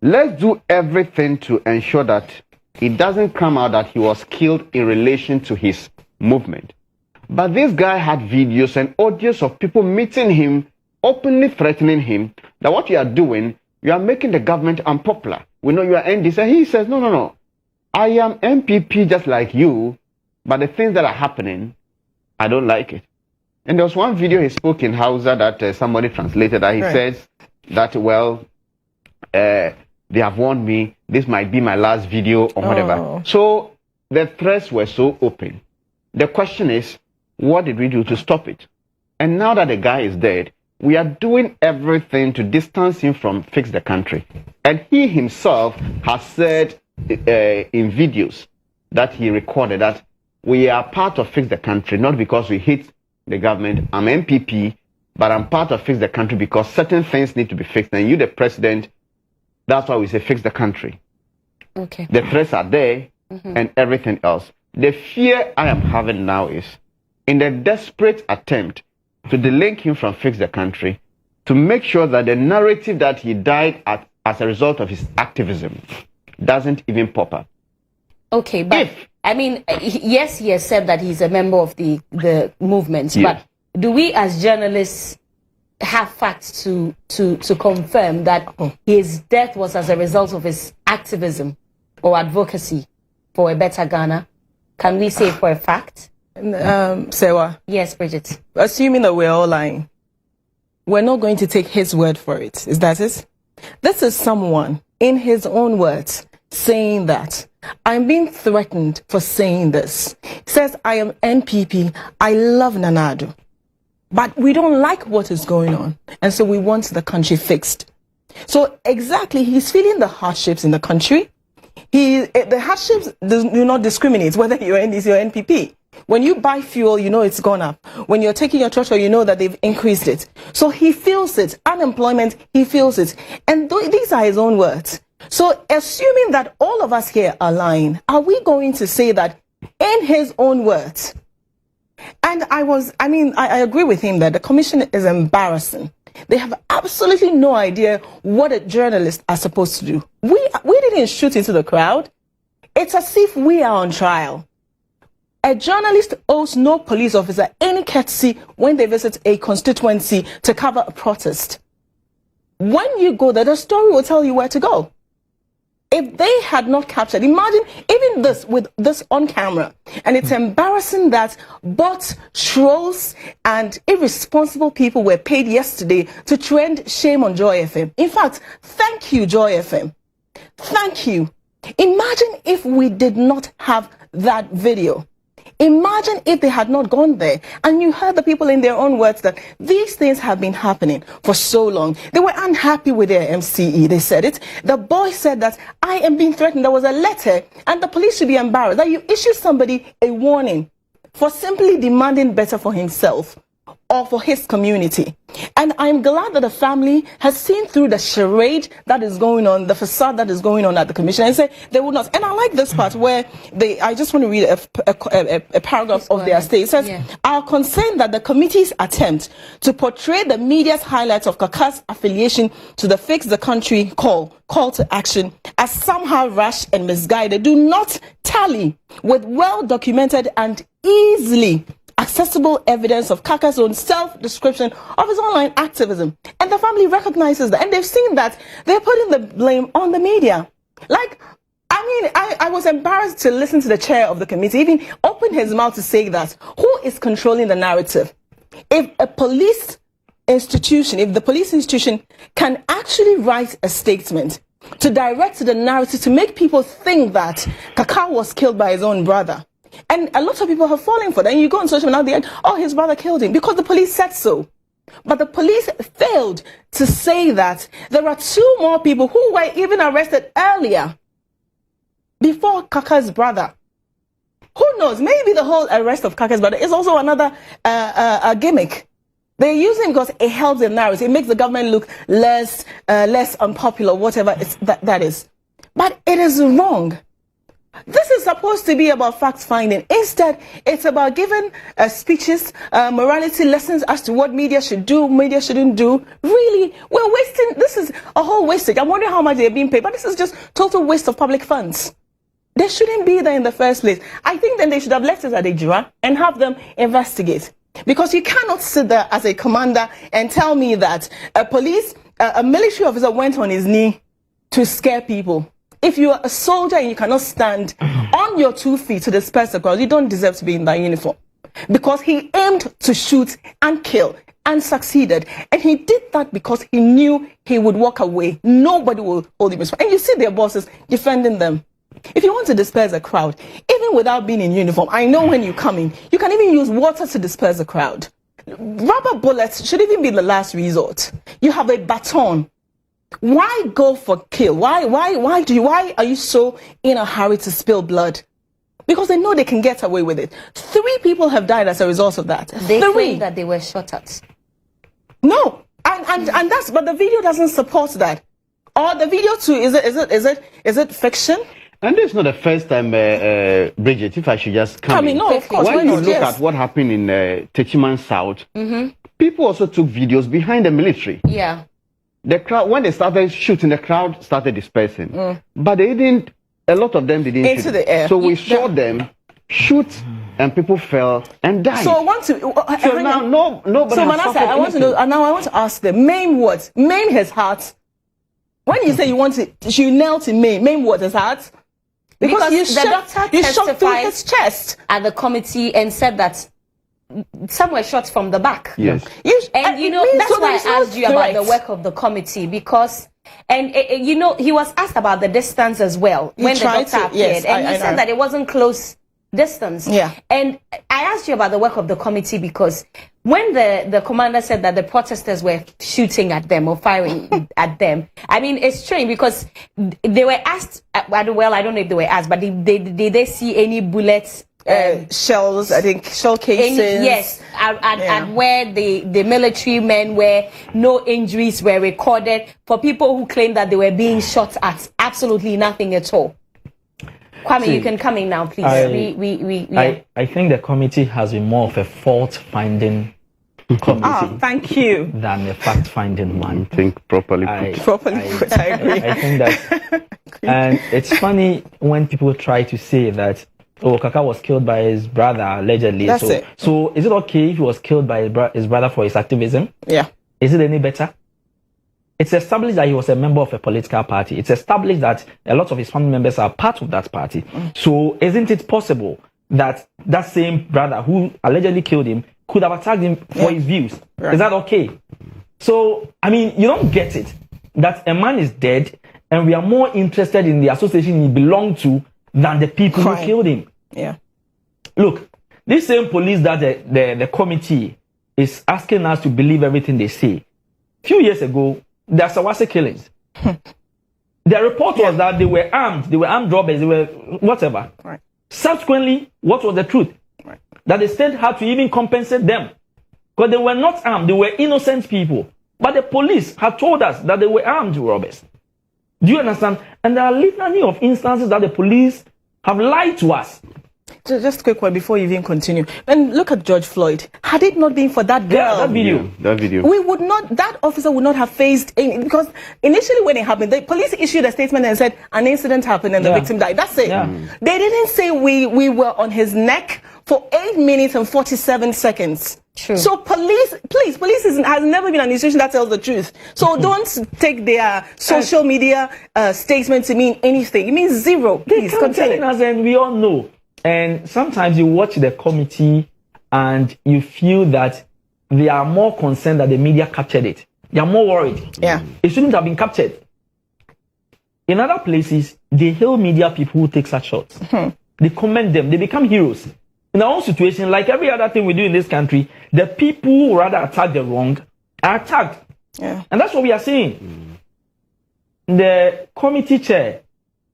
Let's do everything to ensure that it doesn't come out that he was killed in relation to his movement. But this guy had videos and audios of people meeting him, openly threatening him, that what you are doing, you are making the government unpopular. We know you are NDC. And he says, no. I am MPP just like you, but the things that are happening, I don't like it. And there was one video he spoke in Hausa that somebody translated that he says that, well, they have warned me, this might be my last video or whatever. So the threats were so open. The question is, what did we do to stop it? And now that the guy is dead, we are doing everything to distance him from Fix the Country. And he himself has said in videos that he recorded that we are part of Fix the Country, not because we hate the government. I'm MPP, but I'm part of Fix the Country because certain things need to be fixed. And you, the president, that's why we say Fix the Country. Okay. The threats are there and everything else. The fear I am having now is in the desperate attempt to delink him from Fix the Country, to make sure that the narrative that he died as a result of his activism doesn't even pop up. Okay, but I mean, yes, he has said that he's a member of the movement, but do we as journalists have facts to confirm that his death was as a result of his activism or advocacy for a better Ghana? Can we say for a fact? Sewa. Yes, Bridget. Assuming that we're all lying, we're not going to take his word for it. Is that it? This is someone, in his own words, saying that I'm being threatened for saying this. He says, I am NPP. I love Nana Addo. But we don't like what is going on. And so we want the country fixed. So exactly, he's feeling the hardships in the country. The hardships do not discriminate whether you're NDC or NPP. When you buy fuel, you know it's gone up. When you're taking your tractor, you know that they've increased it. So he feels it. Unemployment, he feels it. And these are his own words. So assuming that all of us here are lying, are we going to say that in his own words? And I agree with him that the commission is embarrassing. They have absolutely no idea what a journalist are supposed to do. We didn't shoot into the crowd. It's as if we are on trial. A journalist owes no police officer any courtesy when they visit a constituency to cover a protest. When you go there, the story will tell you where to go. If they had not captured, imagine even this with this on camera. And it's embarrassing that bots, trolls, and irresponsible people were paid yesterday to trend shame on Joy FM. In fact, thank you, Joy FM. Thank you. Imagine if we did not have that video. Imagine if they had not gone there and you heard the people in their own words that these things have been happening for so long. They were unhappy with their MCE. They said it. The boy said that I am being threatened. There was a letter and the police should be embarrassed that you issue somebody a warning for simply demanding better for himself or for his community. And I'm glad that the family has seen through the charade that is going on, the facade that is going on at the commission, and say they would not. And I like this part where I just want to read a paragraph of their state. It says, our concern that the committee's attempt to portray the media's highlights of Kaka's affiliation to the Fix the Country call to action as somehow rash and misguided do not tally with well-documented and easily accessible evidence of Kaka's own self-description of his online activism. And the family recognizes that. And they've seen that they're putting the blame on the media. Like, I was embarrassed to listen to the chair of the committee even open his mouth to say that. Who is controlling the narrative? If the police institution can actually write a statement to direct the narrative to make people think that Kaka was killed by his own brother, and a lot of people have fallen for that. And you go on social media, oh, his brother killed him because the police said so. But the police failed to say that there are 2 more people who were even arrested earlier before Kaka's brother. Who knows? Maybe the whole arrest of Kaka's brother is also another gimmick. They're using it because it helps the narrative. It makes the government look less unpopular, whatever that is. But it is wrong. This is supposed to be about fact-finding. Instead, it's about giving speeches, morality lessons as to what media should do, media shouldn't do. Really, we're wasting, this is a whole wastage. I'm wondering how much they're being paid, but this is just total waste of public funds. They shouldn't be there in the first place. I think then they should have left it at Ejura and have them investigate. Because you cannot sit there as a commander and tell me that a military officer went on his knee to scare people. If you are a soldier and you cannot stand on your 2 feet to disperse the crowd, you don't deserve to be in that uniform. Because he aimed to shoot and kill and succeeded. And he did that because he knew he would walk away. Nobody will hold him responsible. And you see their bosses defending them. If you want to disperse a crowd, even without being in uniform, I know when you come in, you can even use water to disperse a crowd. Rubber bullets should even be the last resort. You have a baton. Why go for kill? Why are you so in a hurry to spill blood? Because they know they can get away with it. 3 people have died as a result of that. They claim that they were shot at. No, and that's, but the video doesn't support that. Or the video too, is it fiction? And this is not the first time, Bridget, if I should just come in. No, of course. When you look at what happened in Techiman South, people also took videos behind the military. Yeah. The crowd, when they started shooting, the crowd started dispersing. But they didn't, a lot of them didn't into shoot. The air. So we saw them shoot and people fell and died. So I want to, so now nobody so has Manasseh, I want to know, and now I want to ask them, maim what? Maim his heart. When you say you want to, you nail to maim what, his heart? Because the doctor you shot through his chest at the committee and said that some were shot from the back. Yes. And you know, that's why I asked you about the work of the committee, because, you know, he was asked about the distance as well when the doctor appeared. And he said that it wasn't close distance. Yeah. And I asked you about the work of the committee because when the commander said that the protesters were shooting at them or firing at them, I mean, it's strange because they were asked, well, I don't know if they were asked, but did they see any bullets? Shells, I think, shell cases. Yes, and where the military men were, no injuries were recorded. For people who claim that they were being shot at, absolutely nothing at all. Kwame, you can come in now, please. I think the committee has been more of a fault-finding committee. Thank you. Than a fact-finding one. Think properly. I agree. I think that, and it's funny when people try to say that, oh, Kaka was killed by his brother allegedly. That's it. So is it okay if he was killed by his brother for his activism? Yeah. Is it any better? It's established that he was a member of a political party. It's established that a lot of his family members are part of that party. So isn't it possible that that same brother who allegedly killed him could have attacked him for his views? Right. Is that okay? So, I mean, you don't get it. That a man is dead and we are more interested in the association he belonged to than the people who killed him. Yeah. Look, this same police that the committee is asking us to believe everything they say. A few years ago, there are Sawase killings. The report was that they were armed robbers, they were whatever. Right. Subsequently, what was the truth? Right. That the state had to even compensate them. Because they were not armed, they were innocent people. But the police had told us that they were armed robbers. Do you understand? And there are litany of instances that the police have lied to us. So just a quick one before you even continue. And look at George Floyd. Had it not been for that girl, that video, we would not. That officer would not have faced any, because initially when it happened, the police issued a statement and said an incident happened and the victim died. That's it. They didn't say we were on his neck for 8 minutes and 47 seconds. True. So police has never been an institution that tells the truth. So don't take their social media statement to mean anything. It means zero. Please continue. Us, and we all know. And sometimes you watch the committee and you feel that they are more concerned that the media captured it. They are more worried. Yeah. It shouldn't have been captured. In other places, they hail media people who take such shots. They commend them. They become heroes. In our own situation, like every other thing we do in this country, the people who rather attack the wrong are attacked. Yeah. And that's what we are seeing. The committee chair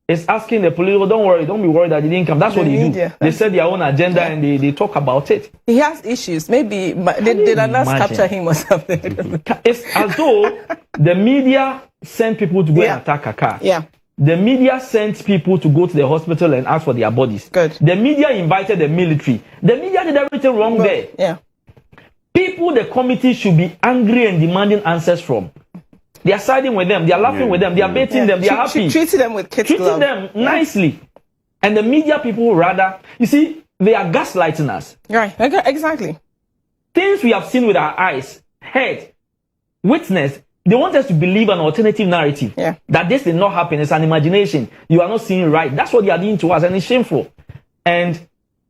is asking the police, well, don't worry, don't be worried that they didn't come. That's what they do. They set their own agenda and they talk about it. He has issues. Maybe did not capture him or something. It's as though the media sent people to go and attack Kaka. Yeah. The media sent people to go to the hospital and ask for their bodies. Good. The media invited the military. The media did everything wrong there. Yeah. People the committee should be angry and demanding answers from. They are siding with them. They are laughing with them. They are baiting them. They are happy. Treating them with kids' Treating them nicely. And the media people rather, you see, they are gaslighting us. Right. Exactly. Things we have seen with our eyes, heard, witnessed, they want us to believe an alternative narrative. Yeah. That this did not happen. It's an imagination. You are not seeing right. That's what they are doing to us, and it's shameful. And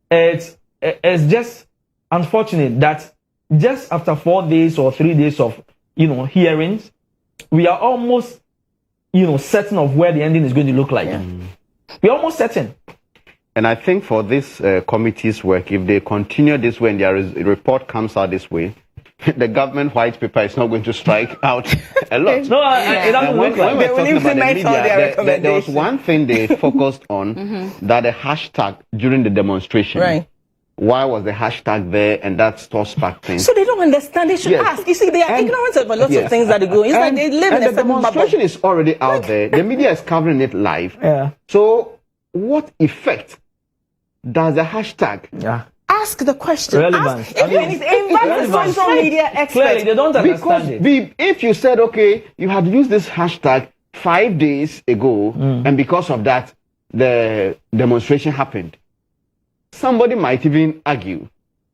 it's just unfortunate that just after 4 days or 3 days of, hearings, we are almost, certain of where the ending is going to look like. Yeah. We're almost certain. And I think for this committee's work, if they continue this way and their report comes out this way, the government white paper is not going to strike out a lot. No, it doesn't look like. When we're talking about the media, there was one thing they focused on, that the hashtag during the demonstration. Right. Why was the hashtag there, and that stirs back things? So they don't understand. They should ask. You see, they are ignorant about lots of things that are going. It's like they live in a the demonstration is already out there. The media is covering it live. Yeah. So what effect does the hashtag? Yeah. Ask the question. Relevance. Invite the social media experts. Clearly, they don't understand it. If you said, okay, you had used this hashtag 5 days ago, and because of that, the demonstration happened, somebody might even argue.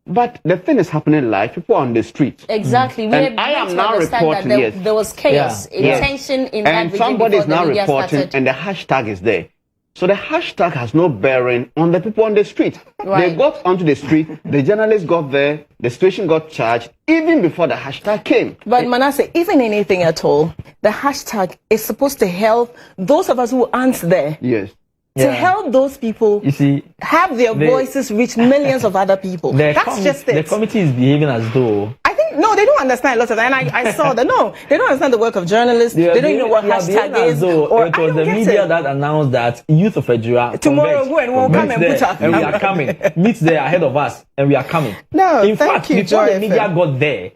But the thing is happening live. People are on the street. Exactly. And I am now reporting, there was chaos, tension in that region. And somebody is now reporting, started. and the hashtag is there. So the hashtag has no bearing on the people on the street. Right. They got onto the street, the journalists got there, the station got charged, even before the hashtag came. But Manasseh, even anything at all, the hashtag is supposed to help those of us who aren't there. Yes. to help those people You see, have their voices reach millions of other people. That's just it. The committee is behaving as though. I think, no, they don't understand lots of that. And I saw that. No, they don't understand the work of journalists. They don't even know what hashtag is. Or it was the media that announced that youth of Ejura tomorrow we'll come and put up. And we are coming. Meet there ahead of us, and we are coming. No, in fact, before the media got there,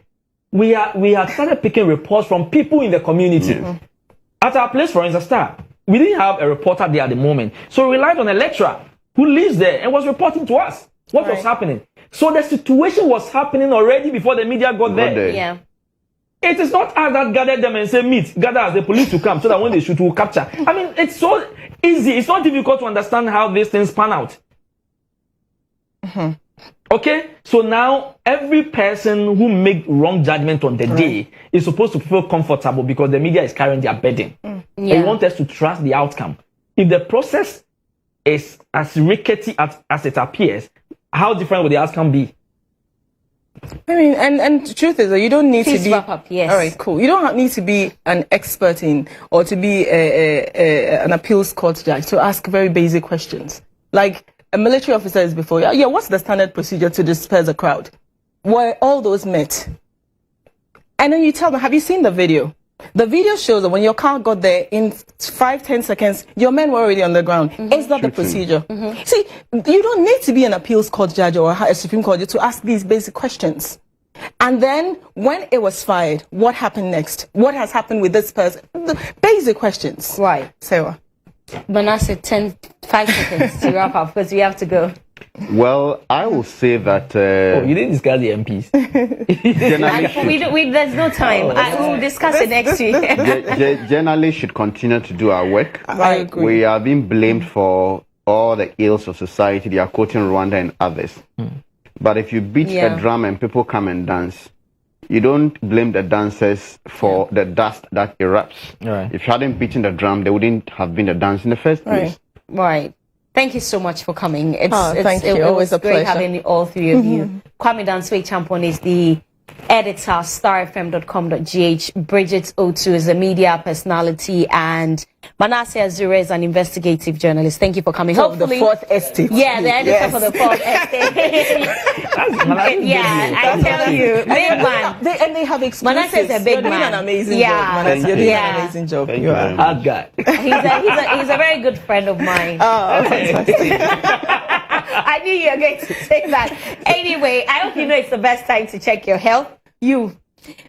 we had started picking reports from people in the community. At our place, for instance, we didn't have a reporter there at the moment. So we relied on a lecturer who lives there and was reporting to us what was happening. So the situation was happening already before the media got there. Yeah. It is not us that gathered them and say, gather as the police to come so that when they shoot, we'll capture. I mean, it's so easy. It's not difficult to understand how these things pan out. Okay? So now, every person who make wrong judgment on the day is supposed to feel comfortable because the media is carrying their burden. They want us to trust the outcome. If the process is as rickety as it appears, how different will the outcome be? I mean, and the truth is that you don't need to be. Wrap up, yes. All right, cool. You don't need to be an expert in or to be an appeals court judge to ask very basic questions. Like a military officer is before you. Yeah, what's the standard procedure to disperse a crowd? Were all those met? And then you tell them, have you seen the video? The video shows that when your car got there, in 5-10 seconds, your men were already on the ground. Is that the procedure? See, you don't need to be an appeals court judge or a Supreme Court judge to ask these basic questions. And then, when it was fired, what happened next? What has happened with this person? The basic questions. Right. Sarah. Manasseh, 5 seconds to wrap up because we have to go. Well, I will say that... you didn't discuss the MPs. There's no time. We'll discuss it next week. Journalists should continue to do our work. I agree. We are being blamed for all the ills of society. They are quoting Rwanda and others. But if you beat a drum and people come and dance, you don't blame the dancers for the dust that erupts. Right. If you hadn't beaten the drum, there wouldn't have been a dance in the first place. Right. Thank you so much for coming. Thank you. Always a great pleasure. having all three of you. Kwame Dansway-Champon is the editor, starfm.com.gh. Bridget O2 is a media personality, and Manasseh Ejura is an investigative journalist. Thank you for coming. Hopefully, the fourth estate. Yeah, the editor for the fourth estate. I tell you, big man. They have experience. Manasseh is a big man. You're doing an amazing job. Manasseh, you're doing an amazing job. You are a hard guy. He's a very good friend of mine. Oh, fantastic. I knew you were going to say that. Anyway, I hope you know it's the best time to check your health.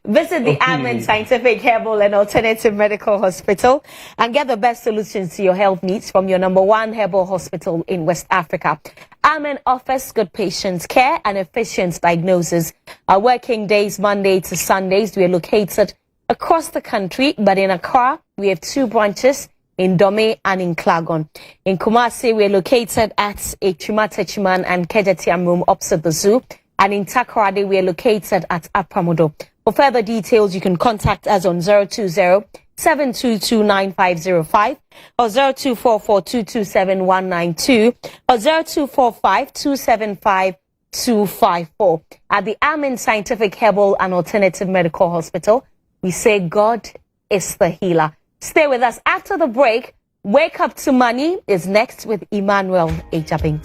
Visit the Amen Scientific Herbal and Alternative Medical Hospital and get the best solutions to your health needs from your #1 herbal hospital in West Africa. Amen offers good patient care and efficient diagnosis. Our working days, Monday to Sundays. We are located across the country, but in Accra, we have 2 branches in Dome and in Klagon. In Kumasi, we are located at Echuma and Kejetiam Room opposite the zoo. And in Takoradi, we are located at Apramodo. For further details, you can contact us on 020-722-9505 or 0244-227-192 or 0245-275-254. At the Amen Scientific Herbal and Alternative Medical Hospital, we say God is the healer. Stay with us after the break. Wake Up to Money is next with Emmanuel Ejabing.